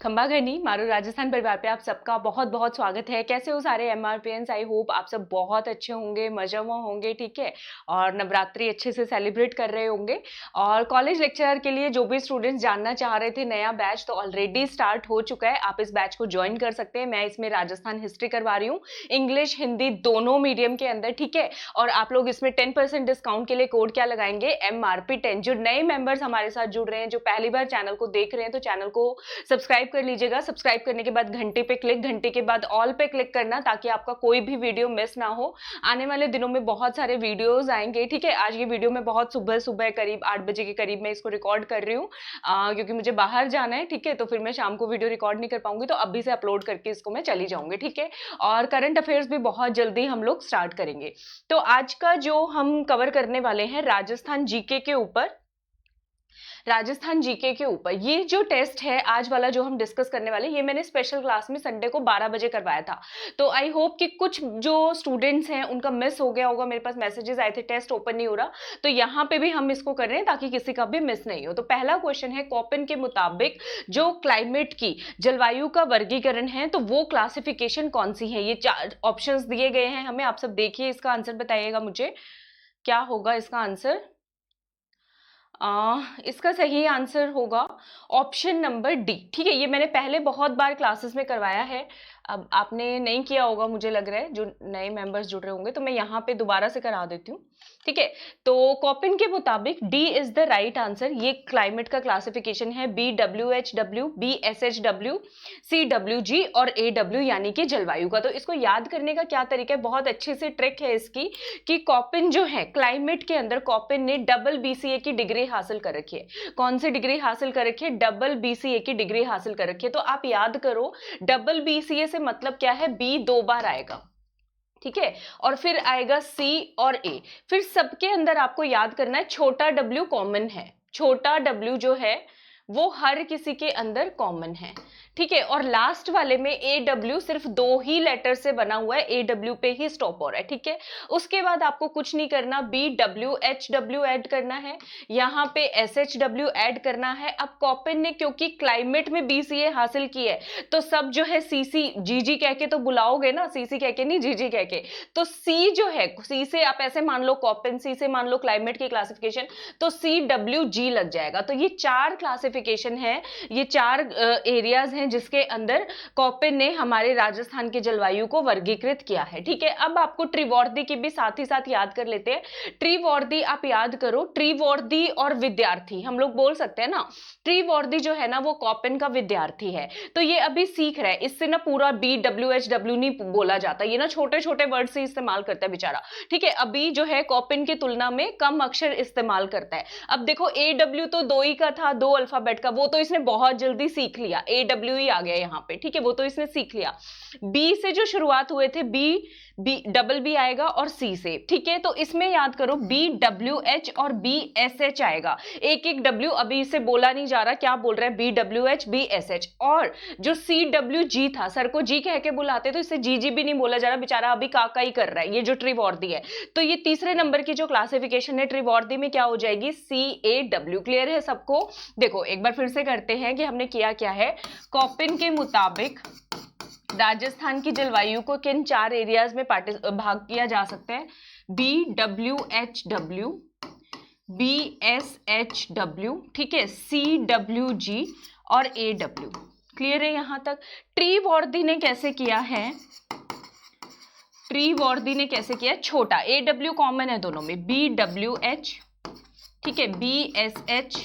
खंबा घनी मारू राजस्थान परिवार पे आप सबका बहुत बहुत स्वागत है। कैसे हो सारे एमआरपीएंस? आई होप आप सब बहुत अच्छे होंगे, मजे में होंगे, ठीक है। और नवरात्रि अच्छे से सेलिब्रेट कर रहे होंगे। और कॉलेज लेक्चरर के लिए जो भी स्टूडेंट्स जानना चाह रहे थे नया बैच, तो ऑलरेडी स्टार्ट हो चुका है। आप इस बैच को ज्वाइन कर सकते हैं। मैं इसमें राजस्थान हिस्ट्री करवा रही हूँ, इंग्लिश हिंदी दोनों मीडियम के अंदर, ठीक है। और आप लोग इसमें 10% डिस्काउंट के लिए कोड क्या लगाएंगे? MRP10। जो नए मेंबर्स हमारे साथ जुड़ रहे हैं, जो पहली बार चैनल को देख रहे हैं, तो चैनल को सब्सक्राइब कर लीजिएगा। सब्सक्राइब करने के बाद घंटे पे क्लिक, घंटे के बाद ऑल पे क्लिक करना, ताकि आपका कोई भी वीडियो मिस ना हो। आने वाले दिनों में बहुत सारे वीडियोस आएंगे, ठीक है। आज ये वीडियो में बहुत सुबह सुबह करीब 8 बजे के करीब मैं इसको रिकॉर्ड कर रही हूँ, क्योंकि मुझे बाहर जाना है, ठीक है। तो फिर मैं शाम को वीडियो रिकॉर्ड नहीं कर पाऊंगी, तो अभी से अपलोड करके इसको मैं चली जाऊंगी, ठीक है। और करंट अफेयर्स भी बहुत जल्दी हम लोग स्टार्ट करेंगे। तो आज का जो हम कवर करने वाले हैं राजस्थान जीके के ऊपर, राजस्थान जीके के ऊपर ये जो टेस्ट है आज वाला जो हम डिस्कस करने वाले, ये मैंने स्पेशल क्लास में संडे को 12 बजे करवाया था। तो आई होप कि कुछ जो स्टूडेंट्स हैं उनका मिस हो गया होगा। मेरे पास मैसेजेस आए थे टेस्ट ओपन नहीं हो रहा, तो यहाँ पे भी हम इसको कर रहे हैं ताकि किसी का भी मिस नहीं हो। तो पहला क्वेश्चन है, कॉपिन के मुताबिक जो क्लाइमेट की जलवायु का वर्गीकरण है, तो वो क्लासिफिकेशन कौन सी है? ये 4 ऑप्शंस दिए गए हैं हमें। आप सब देखिए, इसका आंसर बताइएगा मुझे, क्या होगा इसका आंसर? इसका सही आंसर होगा ऑप्शन नंबर डी, ठीक है। ये मैंने पहले बहुत बार क्लासेस में करवाया है, अब आपने नहीं किया होगा मुझे लग रहा है, जो नए मेंबर्स जुड़ रहे होंगे, तो मैं यहाँ पे दोबारा से करा देती हूँ, ठीक है। तो कॉपिन के मुताबिक D is the right answer. ये क्लाइमेट का क्लासिफिकेशन है, BWHW, BSHW, CWG और AW, यानी कि जलवायु का। तो इसको याद करने का क्या तरीका है? बहुत अच्छी सी ट्रिक है इसकी, कि कॉपिन जो है क्लाइमेट के अंदर, कॉपिन ने डबल BCA की डिग्री हासिल कर रखी है। कौन सी डिग्री हासिल कर रखी है? डबल BCA की डिग्री हासिल कर रखी है। तो आप याद करो, डबल BCA से मतलब क्या है? B 2 बार आएगा, ठीक है, और फिर आएगा C और A। फिर सबके अंदर आपको याद करना है छोटा W कॉमन है। छोटा W जो है वो हर किसी के अंदर कॉमन है, ठीक है। और लास्ट वाले में AW सिर्फ 2 ही लेटर से बना हुआ है, AW पे ही स्टॉप हो रहा है, ठीक है। उसके बाद आपको कुछ नहीं करना, BWHW ऐड करना है, यहाँ पे SHW ऐड करना है। अब कॉपिन ने क्योंकि क्लाइमेट में BCA हासिल की है, तो सब जो है CC GG कह के तो बुलाओगे ना, CC कह के नहीं, GG कह के। तो C जो है, C से आप ऐसे मान लो कॉपिन, C से मान लो क्लाइमेट की क्लासिफिकेशन, तो CWG लग जाएगा। तो ये 4 क्लासिफिकेशन है, ये 4 एरियाज हैं जिसके अंदर कॉपिन ने हमारे राजस्थान के जलवायु को वर्गीकृत किया है, ठीक है। अब आपको त्रिवर्दी की भी साथ ही साथ याद कर लेते हैं। त्रिवर्दी आप याद करो, त्रिवर्दी और विद्यार्थी हम लोग बोल सकते हैं ना। त्रिवर्दी जो है ना वो कॉपिन का विद्यार्थी है, तो ये अभी सीख रहा है। इससे ना पूरा BWHW नहीं बोला जाता, ये ना छोटे छोटे वर्ड से इस्तेमाल करता है बेचारा, ठीक है। अभी जो है कॉपिन की तुलना में कम अक्षर इस्तेमाल करता है। अब देखो AW तो 2 ही का था, 2 अल्फाबेट का, वो तो इसने बहुत जल्दी सीख लिया, AW ही आ गया यहाँ पे, ठीक है, वो तो इसने सीख लिया। B से जो शुरुआत हुए थे, डबल B आएगा और C से, ठीक है। तो इसमें याद करो BWH और BSH आएगा। एक एक W अभी इसे बोला नहीं जा रहा, क्या बोल रहा है? BWH BSH। और जो CWG था, सर को G कह के बुलाते, तो इसे GG भी नहीं बोला जा रहा, बेचारा अभी काका ही कर रहा है, ये जो त्रिवर्दी है। तो ये तीसरे नंबर की जो क्लासिफिकेशन है त्रिवर्दी में, क्या हो जाएगी? CAW। क्लियर है सबको? देखो एक बार फिर से करते हैं कि हमने किया क्या है। कॉपिन के मुताबिक राजस्थान की जलवायु को किन 4 एरियाज में भाग किया जा सकता है? BWHW, BSHW, ठीक है, CWG और AW। क्लियर है यहां तक? त्रिवर्दी ने कैसे किया है? त्रिवर्दी ने कैसे किया? छोटा AW कॉमन है दोनों में, BWH, ठीक है, BSH,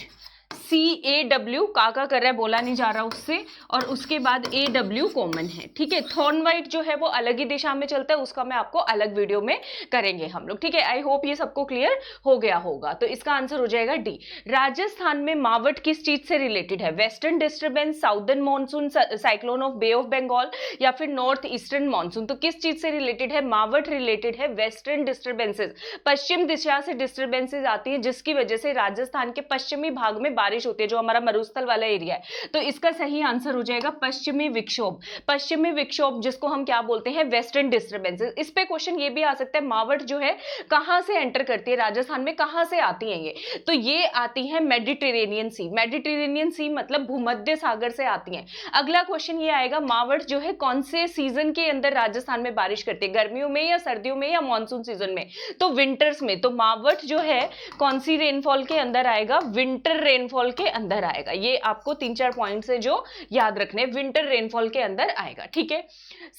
CAW काका कर रहा है, बोला नहीं जा रहा उससे, और उसके बाद AW कॉमन है, ठीक है। थॉर्नवाइट जो है वो अलग ही दिशा में चलता है, उसका मैं आपको अलग वीडियो में करेंगे हम लोग, ठीक है। आई होप ये सबको क्लियर हो गया होगा। तो इसका आंसर हो जाएगा डी। राजस्थान में मावट किस चीज से रिलेटेड है? Western disturbance, southern monsoon, cyclone of Bay of Bengal, या फिर नॉर्थ ईस्टर्न मानसून? तो किस चीज से रिलेटेड है? मावट रिलेटेड है वेस्टर्न डिस्टर्बेंसेस, पश्चिम दिशा से डिस्टर्बेंसेस आती है, जिसकी वजह से राजस्थान के पश्चिमी भाग में बारिश बारिश होती है, जो हमारा मरुस्थल वाला एरिया है। तो इसका सही आंसर हो जाएगा पश्चिमी विक्षोभ। पश्चिमी विक्षोभ जिसको हम क्या बोलते हैं, वेस्टर्न डिस्टर्बेंसेस। इस पे क्वेश्चन ये भी आ सकता है, मावट जो है कहां से एंटर करती है राजस्थान में, कहां से आती है ये, तो ये आती है मेडिटेरेनियन सी। मेडिटेरेनियन सी मतलब भूमध्य सागर से आती है। अगला क्वेश्चन ये आएगा, मावट जो है कौन से सीजन के अंदर राजस्थान में बारिश करती है, गर्मियों में या सर्दियों में या मानसून सीजन में, तो विंटर्स में। तो मावट जो है कौन सी रेनफॉल के अंदर आएगा, विंटर रेनफॉल के अंदर आएगा। ये आपको 3-4 पॉइंट से जो याद रखने, विंटर रेनफॉल के अंदर आएगा, ठीक है।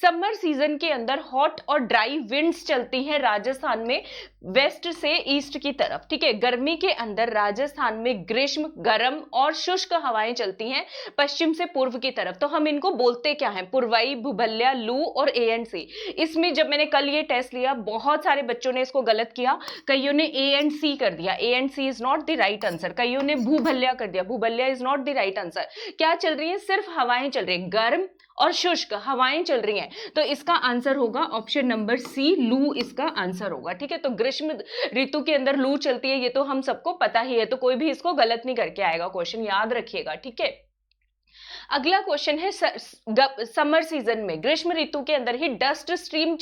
समर सीजन के अंदर हॉट और ड्राई विंड्स चलती हैं राजस्थान में वेस्ट से ईस्ट की तरफ, ठीक है। गर्मी के अंदर राजस्थान में ग्रीष्म, गर्म और शुष्क हवाएं चलती हैं पश्चिम से पूर्व की तरफ। तो हम इनको बोलते क्या हैं, पुरवाई, भूबल्या, लू और ए एंड सी। इसमें जब मैंने कल ये टेस्ट लिया, बहुत सारे बच्चों ने इसको गलत किया, कईयों ने ए एंड सी कर दिया। A and C is not the right answer. कईयों ने भूबल्या कर दिया, भूबल्या is not the right answer. क्या चल रही है, सिर्फ हवाएं चल रही है, गर्म और शुष्क हवाएं चल रही हैं। तो इसका आंसर होगा ऑप्शन नंबर सी, लू इसका आंसर होगा, ठीक है। तो ग्रीष्म ऋतु के अंदर लू चलती है, ये तो हम सबको पता ही है, तो कोई भी इसको गलत नहीं करके आएगा, क्वेश्चन याद रखिएगा, ठीक है। अगला क्वेश्चन है, समर सीजन में, ग्रीष्म ऋतु के अंदर ही डस्ट स्ट्रीम,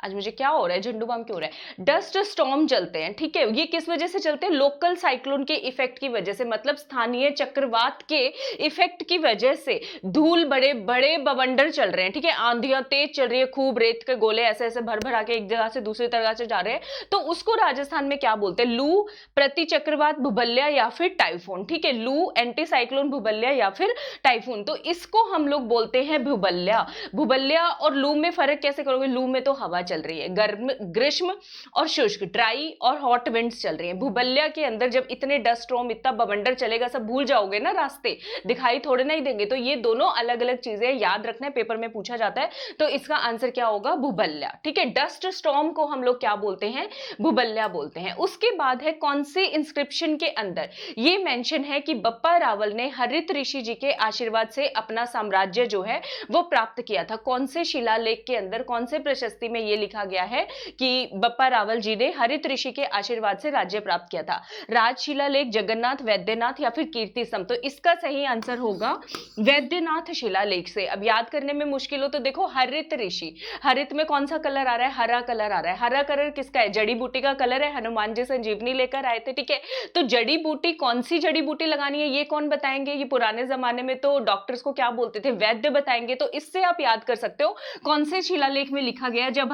आज मुझे क्या हो रहा है, झंडू बाम क्यों हो रहा है, डस्ट स्टॉर्म चलते हैं, ठीक है। ये किस वजह से चलते हैं, लोकल साइक्लोन के इफेक्ट की वजह से, मतलब स्थानीय चक्रवात के इफेक्ट की वजह से धूल, बड़े बड़े बवंडर चल रहे हैं, ठीक है। आंधियां तेज चल रही है, खूब रेत के गोले ऐसे ऐसे भर भरा के एक जगह से दूसरी जगह से जा रहे हैं, तो उसको राजस्थान में क्या बोलते हैं, लू, प्रति चक्रवात, भूबल्या या फिर टाइफून, ठीक है। लू, एंटी साइक्लोन, भूबल्या या फिर टाइफून, तो इसको हम लोग बोलते हैं भूबल्या। भूबल्या और लू में फर्क कैसे करोगे, लू में तो हवा चल रही है, गर्म, ग्रीष्म और शुष्क, ड्राई और हॉट विंड्स चल रही हैं। भूबल्या के अंदर जब इतने डस्ट स्टॉर्म, इतना बवंडर चलेगा, सब भूल जाओगे ना, रास्ते दिखाई थोड़े नहीं देंगे। तो ये दोनों अलग अलग चीजें याद रखना है, पेपर में पूछा जाता है। तो इसका आंसर क्या होगा, भूबल्या, ठीक है। डस्ट स्टॉर्म को हम लोग क्या बोलते हैं, भूबल्या बोलते हैं। उसके बाद है, कौन से इंस्क्रिप्शन के अंदर ये मेंशन है कि बप्पा रावल ने हरित ऋषि जी के आशीर्वाद से अपना साम्राज्य जो है वो प्राप्त किया था, कौन से शिलालेख के अंदर, कौन से प्रशस्ति में ये लिखा गया है कि बप्पा रावल जी ने हरित ऋषि के आशीर्वाद से राज्य प्राप्त किया था, राजशिला लेख, जगन्नाथ, वैद्यनाथ या फिर कीर्ति स्तंभ। तो इसका सही आंसर होगा वैद्यनाथ शिलालेख से। अब याद करने में मुश्किल हो तो देखो, हरित ऋषि, हरित में कौन सा कलर आ रहा है, हरा कलर आ रहा है। हरा कलर किसका है, जड़ी बूटी का कलर है, हनुमान जी संजीवनी लेकर आए थे, ठीक है। तो जड़ी बूटी, कौन सी जड़ी बूटी लगानी है ये कौन बताएंगे, ये पुराने जमाने में तो डॉक्टर्स को क्या बोलते थे, वैद्य बताएंगे। तो इससे आप याद कर सकते हो कौन से शिलालेख में लिखा गया, जब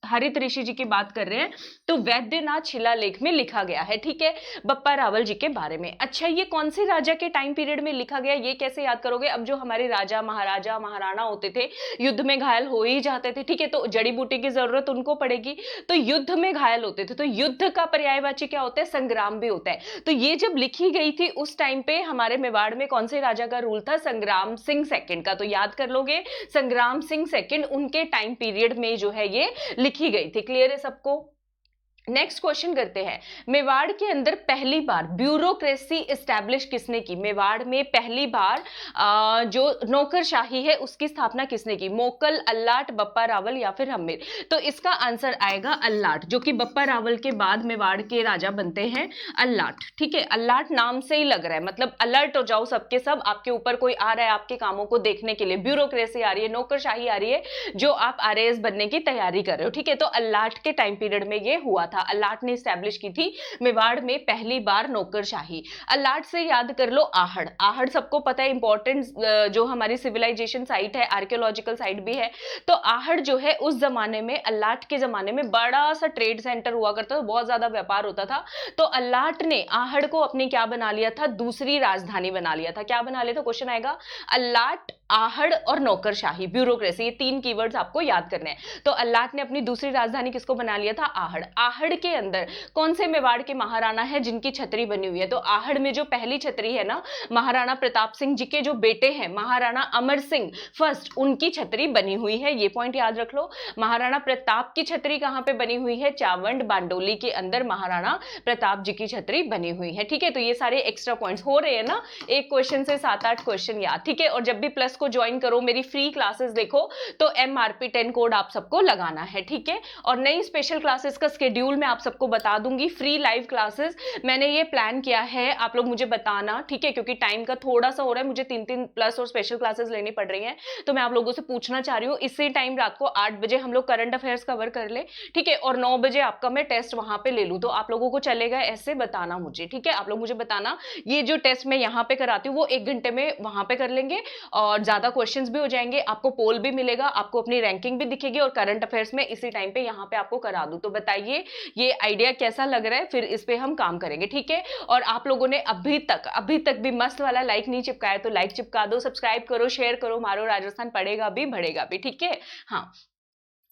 हरित ऋषि जी की बात कर रहे हैं तो वैद्यनाथ शिलालेख में लिखा गया है, ठीक है, बप्पा रावल जी के बारे में। अच्छा, ये कौन से राजा के टाइम पीरियड में लिखा गया, ये कैसे याद करोगे। अब जो हमारे राजा महाराजा महाराणा होते थे, युद्ध में घायल हो ही जाते थे, ठीक है, तो जड़ी बूटी की जरूरत उनको पड़ेगी, तो युद्ध में घायल होते थे, तो युद्ध का पर्यायवाची क्या होता है, संग्राम भी होता है। तो ये जब लिखी गई थी उस टाइम पे हमारे मेवाड़ में कौन से राजा का रूल था, संग्राम सिंह सेकंड का। तो याद कर लोगे, संग्राम सिंह सेकंड, उनके टाइम पीरियड में जो है ये लिखी गई थी। क्लियर है सबको। नेक्स्ट क्वेश्चन करते हैं, मेवाड़ के अंदर पहली बार ब्यूरोक्रेसी एस्टैब्लिश किसने की। मेवाड़ में पहली बार जो नौकरशाही है उसकी स्थापना किसने की, मोकल, अल्लाट, बप्पा रावल या फिर हम्मीर। तो इसका आंसर आएगा अल्लाट, जो कि बप्पा रावल के बाद मेवाड़ के राजा बनते हैं, अल्लाट, ठीक है। अल्लाट नाम से ही लग रहा है, मतलब अलर्ट हो जाओ सबके सब, आपके ऊपर कोई आ रहा है आपके कामों को देखने के लिए, ब्यूरोक्रेसी आ रही है, नौकरशाही आ रही है, जो आप आरएएस बनने की तैयारी कर रहे हो, ठीक है। तो अल्लाट के टाइम पीरियड में ये हुआ था, अल्लाट ने स्टैब्लिश की थी मेवाड़ में पहली बार नौकरशाही। अल्लाट से याद कर लो आहड़, आहड़ सबको पता है, इंपॉर्टेंट जो हमारी सिविलाइजेशन साइट है, आर्कियोलॉजिकल साइट भी है। तो आहड़ जो है उस जमाने में, अल्लाट के जमाने में बड़ा सा ट्रेड सेंटर हुआ करता था, बहुत ज्यादा व्यापार होता था। तो अल्लाट ने आहड़ को अपनी क्या बना लिया था, दूसरी राजधानी बना लिया था। क्या बना लिया था, क्वेश्चन आएगा, अल्लाट, आहड़ और नौकरशाही, ब्यूरोक्रेसी, ये 3 कीवर्ड्स आपको याद करने हैं। तो अल्लाट ने अपनी दूसरी राजधानी किसको बना लिया था, आहड़। आहड़ के अंदर कौन से मेवाड़ के महाराणा है जिनकी छतरी बनी हुई है। तो आहड़ में जो पहली छतरी है ना, महाराणा प्रताप सिंह जी के जो बेटे हैं महाराणा अमर सिंह फर्स्ट, उनकी छतरी बनी हुई है, ये पॉइंट याद रख लो। महाराणा प्रताप की छतरी कहां पे बनी हुई है, चावंड बांडोली के अंदर महाराणा प्रताप जी की छतरी बनी हुई है, ठीक है। तो ये सारे एक्स्ट्रा पॉइंट्स हो रहे हैं ना, एक क्वेश्चन से 7-8 क्वेश्चन याद, ठीक है। और जब भी प्लस को ज्वाइन करो, मेरी फ्री क्लासेस देखो, तो MRP10 कोड आप सबको लगाना है, ठीक है। और नई स्पेशल क्लासेस का शेड्यूल मैं आप सबको बता दूंगी, फ्री लाइव क्लासेस मैंने ये प्लान किया है, आप लोग मुझे बताना, ठीक है, क्योंकि टाइम का थोड़ा सा हो रहा है, मुझे 3 प्लस और स्पेशल क्लासेस लेनी पड़ रही हैं, तो मैं आप लोगों से पूछना चाह रही हूँ इसी टाइम रात को 8 बजे हम लोग करंट अफेयर्स कवर कर ले, ठीक है, और 9 बजे आपका मैं टेस्ट वहां पे ले लूँ, तो आप लोगों को चलेगा ऐसे बताना मुझे, ठीक है। आप लोग मुझे बताना, ये जो टेस्ट मैं यहाँ पे कराती हूँ वो 1 घंटे में वहां पे कर लेंगे, और ज्यादा क्वेश्चंस भी हो जाएंगे, आपको पोल भी मिलेगा, आपको अपनी रैंकिंग भी दिखेगी, और करंट अफेयर्स में इसी टाइम पे यहाँ पे आपको करा दूं। तो बताइए ये आइडिया कैसा लग रहा है, फिर इस पे हम काम करेंगे, ठीक है। और आप लोगों ने अभी तक भी मस्त वाला लाइक नहीं चिपकाया तो लाइक चिपका दो, सब्सक्राइब करो, शेयर करो, मारो राजस्थान पढ़ेगा भी बढ़ेगा भी, ठीक है। हाँ,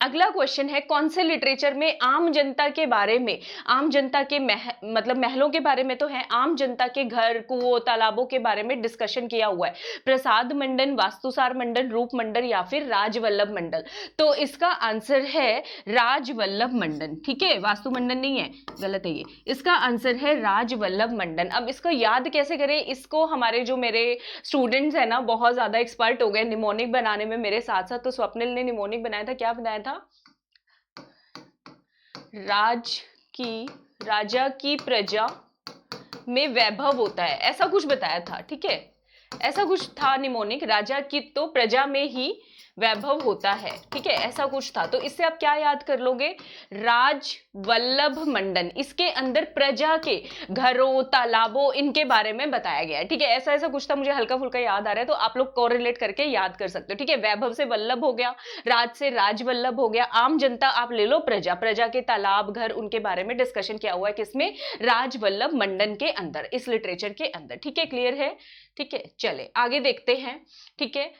अगला क्वेश्चन है, कौन से लिटरेचर में आम जनता के बारे में, आम जनता के मतलब महलों के बारे में तो है, आम जनता के घर, कुओं, तालाबों के बारे में डिस्कशन किया हुआ है? प्रसाद मंडन, वास्तुसार मंडन, रूप मंडल या फिर राजवल्लभ मंडल? तो इसका आंसर है राजवल्लभ मंडन, ठीक है, वास्तु मंडन नहीं है, गलत है ये, इसका आंसर है राजवल्लभ मंडन। अब इसको याद कैसे करें, इसको हमारे जो मेरे स्टूडेंट्स है ना बहुत ज्यादा एक्सपर्ट हो गए निमोनिक बनाने में मेरे साथ साथ, तो स्वप्निल ने निमोनिक बनाया था, क्या बनाया था, राजा की प्रजा में वैभव होता है, ऐसा कुछ बताया था, ठीक है, ऐसा कुछ था निमोनिक, राजा की तो प्रजा में ही वैभव होता है, ठीक है, ऐसा कुछ था। तो इससे आप क्या याद कर लोगे, राजवल्लभ मंडन, इसके अंदर प्रजा के घरों, तालाबों, इनके बारे में बताया गया है, ठीक है, ऐसा ऐसा कुछ था, मुझे हल्का फुल्का याद आ रहा है, तो आप लोग कोरिलेट करके याद कर सकते हो, ठीक है। वैभव से वल्लभ हो गया, राज से राजवल्लभ हो गया, आम जनता आप ले लो प्रजा, प्रजा के तालाब, घर, उनके बारे में डिस्कशन किया हुआ है किसमें, राजवल्लभ मंडन के अंदर, इस लिटरेचर के अंदर, ठीक है, क्लियर है, ठीक है। चले आगे देखते हैं, ठीक है।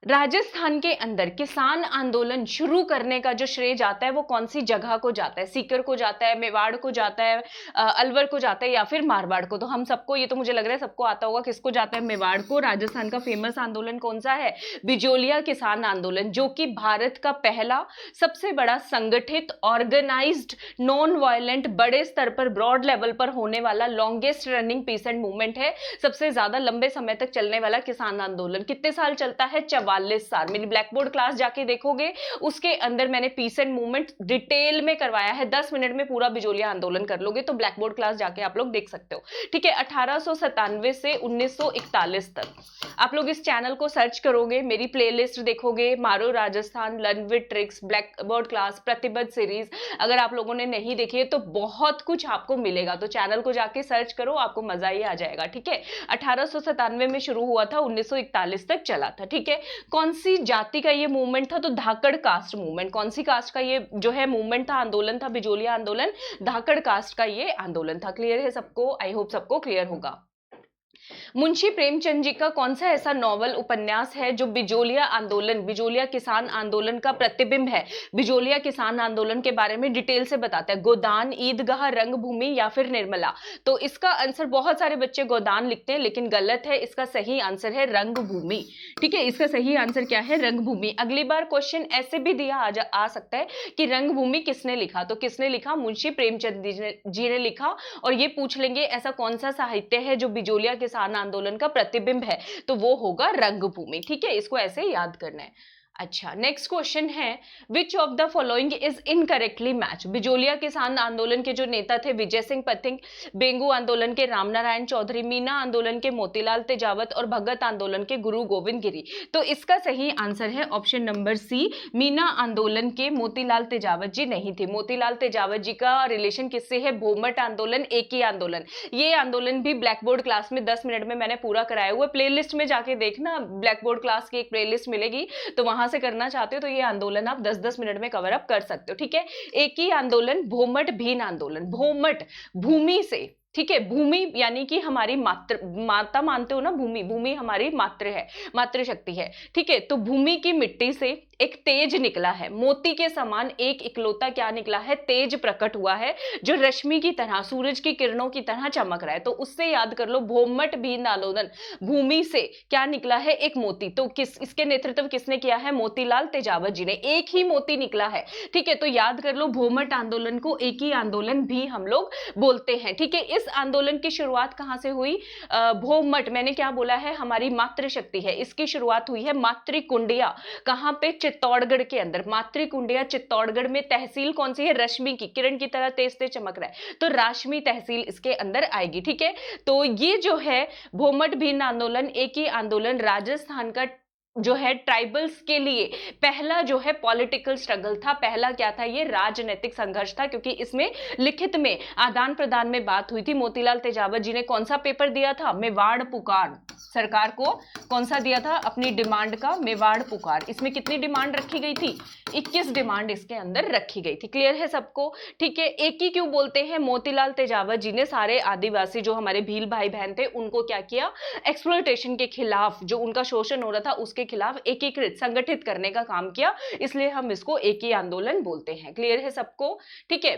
राजस्थान के अंदर किसान आंदोलन शुरू करने का जो श्रेय जाता है वो कौन सी जगह को जाता है, सीकर को जाता है, मेवाड़ को जाता है, अलवर को जाता है या फिर मारवाड़ को? तो हम सबको, ये तो मुझे लग रहा है सबको आता होगा, किसको जाता है, मेवाड़ को। राजस्थान का फेमस आंदोलन कौन सा है, बिजोलिया किसान आंदोलन, जो कि भारत का पहला सबसे बड़ा संगठित, ऑर्गेनाइज्ड, नॉन वायलेंट, बड़े स्तर पर, ब्रॉड लेवल पर होने वाला लॉन्गेस्ट रनिंग पीसेंट मूवमेंट है, सबसे ज्यादा लंबे समय तक चलने वाला किसान आंदोलन। कितने साल चलता है, 44 साल। मेरी ब्लैक बोर्ड क्लास जाके देखोगे, उसके अंदर मैंने पीस एंड मूवमेंट डिटेल में करवाया है, 10 मिनट में पूरा बिजोलिया आंदोलन कर लोगे, तो ब्लैक बोर्ड क्लास जाके आप लोग देख सकते हो, ठीक है। 1897 से 1941 तक आप लोग इस चैनल को सर्च करोगे, मेरी प्लेलिस्ट देखोगे, मारो Rajasthan, learn with tricks, black board class, प्रतिबद्ध सीरीज, अगर आप लोगों ने नहीं देखी है तो बहुत कुछ आपको मिलेगा, तो चैनल को जाके सर्च करो, आपको मजा ही आ जाएगा, ठीक है। 1897 में शुरू हुआ था, 1941 तक चला था, ठीक है। कौन सी जाति का ये मूवमेंट था, तो धाकड़ कास्ट मूवमेंट। कौन सी कास्ट का ये जो है मूवमेंट था, आंदोलन था, बिजोलिया आंदोलन, धाकड़ कास्ट का ये आंदोलन था। क्लियर है सबको, आई होप सबको क्लियर होगा। मुंशी प्रेमचंद जी का कौन सा ऐसा नॉवल, उपन्यास है जो बिजोलिया आंदोलन, बिजोलिया किसान आंदोलन का प्रतिबिंब है, बिजोलिया किसान आंदोलन के बारे में डिटेल से बताता है? गोदान, ईदगाह, रंगभूमि या फिर निर्मला? तो इसका आंसर, बहुत सारे बच्चे गोदान लिखते हैं लेकिन गलत है, इसका सही आंसर है रंगभूमि, ठीक है, इसका सही आंसर क्या है, रंगभूमि। अगली बार क्वेश्चन ऐसे भी दिया आ सकता है कि रंगभूमि किसने लिखा, तो किसने लिखा, मुंशी प्रेमचंद जी ने लिखा, और ये पूछ लेंगे ऐसा कौन सा साहित्य है जो बिजोलिया किसान आंदोलन का प्रतिबिंब है, तो वो होगा रंगभूमि, ठीक है, इसको ऐसे याद करना है। अच्छा, नेक्स्ट क्वेश्चन है, which of the following is incorrectly match? Bijolia किसान आंदोलन के जो नेता थे विजय सिंह पथिक, बेंगू आंदोलन के रामनारायण चौधरी, मीना आंदोलन के मोतीलाल तेजावत और भगत आंदोलन के गुरु गोविंद गिरी। तो इसका सही आंसर है ऑप्शन नंबर सी, मीना आंदोलन के मोतीलाल तेजावत जी नहीं थे। मोतीलाल तेजावत जी का रिलेशन किससे है, भूमट आंदोलन, एक ही आंदोलन। ये आंदोलन भी ब्लैक बोर्ड क्लास में 10 मिनट में मैंने पूरा कराया हुआ, प्लेलिस्ट में जाके देखना, ब्लैक बोर्ड क्लास की एक प्लेलिस्ट मिलेगी, तो वहां से करना चाहते हो तो ये आंदोलन आप 10-10 मिनट में कवर अप कर सकते हो, ठीक है। एक ही आंदोलन भूमट भीन आंदोलन, भूमट भूमि से, ठीक है, भूमि यानी कि हमारी माता मानते हो ना, भूमि, भूमि हमारी मातृ है, मातृशक्ति है, ठीक है। तो भूमि की मिट्टी से एक तेज निकला है, मोती के समान एक इकलौता क्या निकला है, तेज प्रकट हुआ है, जो रश्मि की तरह, सूरज की किरणों की तरह चमक रहा है। तो उससे याद कर लो, भूमट भीन आंदोलन, भूमि से क्या निकला है, एक मोती। तो इसके नेतृत्व किसने किया है, मोतीलाल तेजावत जी ने, एक ही मोती निकला है, ठीक है। तो याद कर लो, भूमट आंदोलन को एक ही आंदोलन भी हम लोग बोलते हैं, ठीक है। इस आंदोलन की शुरुआत कहाँ से हुई? भोमट, मैंने क्या बोला है, हमारी मातृशक्ति है, इसकी शुरुआत हुई है मातृकुंडिया। कहाँ पे? चित्तौड़गढ़ के अंदर। मातृकुंडिया चित्तौड़गढ़ में। तहसील कौन सी है? रश्मि की, किरण की तरह तेज तेज चमक रहा है, तो राशमी तहसील इसके अंदर आएगी। ठीक है, तो ये जो है भोमट भिन्न आंदोलन, एक ही आंदोलन, राजस्थान का जो है ट्राइबल्स के लिए पहला जो है पॉलिटिकल स्ट्रगल था। पहला क्या था? ये राजनीतिक संघर्ष था, क्योंकि इसमें लिखित में आदान प्रदान में बात हुई थी। मोतीलाल तेजावत जी ने कौन सा पेपर दिया था? मेवाड़ पुकार। सरकार को कौन सा दिया था? अपनी डिमांड का मेवाड़ पुकार। इसमें कितनी डिमांड रखी गई थी? 21 डिमांड इसके अंदर रखी गई थी। क्लियर है सबको? ठीक है, एक ही क्यों बोलते हैं? मोतीलाल तेजावत जी ने सारे आदिवासी जो हमारे भील भाई बहन थे उनको क्या किया? एक्सप्लॉयटेशन के खिलाफ, जो उनका शोषण हो रहा था उसके खिलाफ एकीकृत संगठित करने का काम किया, इसलिए हम इसको एक ही आंदोलन बोलते हैं। क्लियर है सबको? ठीक है,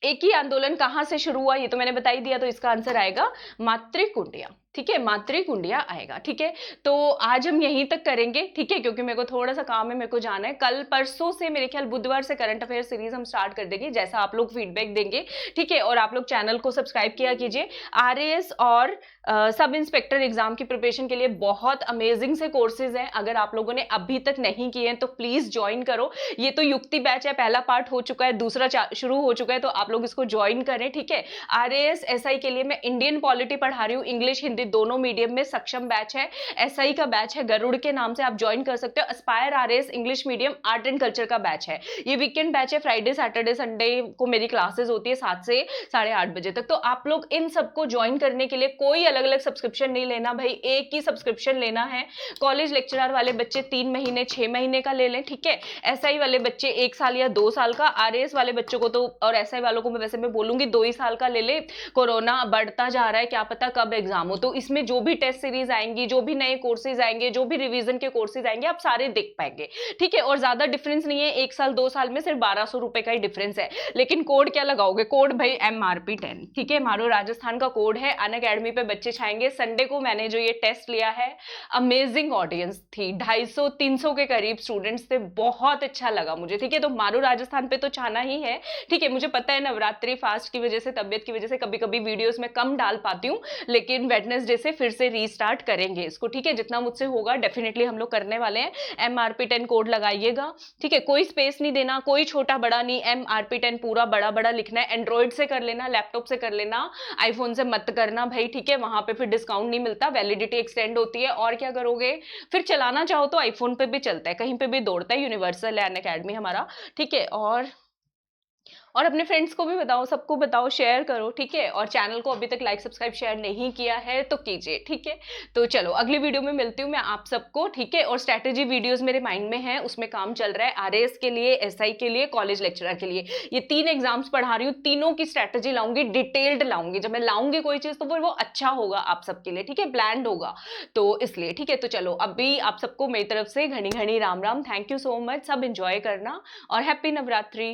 एक ही आंदोलन कहां से शुरू हुआ ये तो मैंने बता ही दिया, तो इसका आंसर आएगा मातृकुंडिया। ठीक है, मातृकुंडिया आएगा। ठीक है, तो आज हम यहीं तक करेंगे। ठीक है, क्योंकि मेरे को थोड़ा सा काम है, मेरे को जाना है। कल परसों से मेरे ख्याल बुधवार से करंट अफेयर सीरीज हम स्टार्ट कर देंगे, जैसा आप लोग फीडबैक देंगे। ठीक है, और आप लोग चैनल को सब्सक्राइब किया कीजिए। आरएएस और सब इंस्पेक्टर एग्जाम की प्रिपरेशन के लिए बहुत अमेजिंग से कोर्सेज हैं। अगर आप लोगों ने अभी तक नहीं किए हैं तो प्लीज ज्वाइन करो। ये तो युक्ति बैच है, पहला पार्ट हो चुका है, दूसरा शुरू हो चुका है, तो आप लोग इसको ज्वाइन करें। ठीक है, आरएएस एसआई के लिए मैं इंडियन पॉलिटी पढ़ा रही हूँ, इंग्लिश हिंदी दोनों मीडियम में सक्षम बैच है। एसआई का बैच है गरुड़ के नाम से, आप ज्वाइन कर सकते हो। Aspire RAS English medium art and culture का बैच है, ये वीकेंड बैच है। फ्राइडे सैटरडे संडे को मेरी क्लासेस होती है 7 से 8:30 बजे तक। तो आप लोग इन सबको ज्वाइन करने के लिए कोई अलग अलग सब्सक्रिप्शन नहीं लेना भाई, एक ही सब्सक्रिप्शन लेना है। कॉलेज लेक्चरर वाले बच्चे 3 महीने 6 महीने का ले लें। ठीक है, एसआई वाले बच्चे 1 साल या 2 साल का, आरएएस वाले बच्चों को तो और एसआई वालों को वैसे मैं बोलूंगी 2 ही साल का ले ले। कोरोना बढ़ता जा रहा है, क्या पता कब एग्जाम हो, तो इसमें जो भी टेस्ट सीरीज आएंगी, जो भी नए कोर्सेज आएंगे, जो भी रिवीजन के कोर्सेज आएंगे, आप सारे देख पाएंगे। ठीक है, और ज्यादा डिफरेंस नहीं है, 1 साल 2 साल में सिर्फ 1200 रुपए का ही डिफरेंस है। लेकिन कोड क्या लगाओगे? कोड भाई MRP10। ठीक है, मारो राजस्थान का कोड है, अनअकैडमी पे बच्चे छाएंगे। संडे को मैंने जो ये टेस्ट लिया है, अमेजिंग ऑडियंस थी, 250-300 के करीब स्टूडेंट्स थे, बहुत अच्छा लगा मुझे। ठीक है, तो मारो राजस्थान पे तो छाना ही है। ठीक है, मुझे पता है नवरात्रि फास्ट की वजह से, तबियत की वजह से कभी कभी वीडियोस में कम डाल पाती हूँ, लेकिन वेडनेसडे से फिर से रीस्टार्ट करेंगे इसको। ठीक है, जितना मुझसे होगा डेफिनेटली हम लोग करने वाले हैं। MRP10 कोड लगाइएगा। ठीक है, कोई स्पेस नहीं देना, कोई छोटा बड़ा नहीं, MRP10 पूरा बड़ा बड़ा लिखना है। एंड्रॉइड से कर लेना, लैपटॉप से कर लेना, आईफोन से मत करना भाई। ठीक है, वहां पे फिर डिस्काउंट नहीं मिलता, वैलिडिटी एक्सटेंड होती है। और क्या करोगे फिर? चलाना चाहो तो आईफोन पे भी चलता है, कहीं पे भी दौड़ता है, यूनिवर्सल है अनअकैडमी हमारा। ठीक है, और अपने फ्रेंड्स को भी बताओ, सबको बताओ, शेयर करो। ठीक है, और चैनल को अभी तक लाइक सब्सक्राइब शेयर नहीं किया है तो कीजिए। ठीक है, तो चलो अगली वीडियो में मिलती हूँ मैं आप सबको। ठीक है, और स्ट्रैटेजी वीडियोस मेरे माइंड में है, उसमें काम चल रहा है, आरएएस के लिए, एसआई के लिए, कॉलेज लेक्चरर के लिए। ये 3 एग्जाम्स पढ़ा रही हूँ, तीनों की स्ट्रैटेजी लाऊंगी, डिटेल्ड लाऊंगी। जब मैं लाऊंगी कोई चीज तो फिर वो अच्छा होगा आप सबके लिए। ठीक है, ब्लैंड होगा, तो इसलिए। ठीक है, तो चलो अभी आप सबको मेरी तरफ से घनी घनी Ram Ram. Thank you so much, सब इंजॉय करना और हैप्पी नवरात्रि।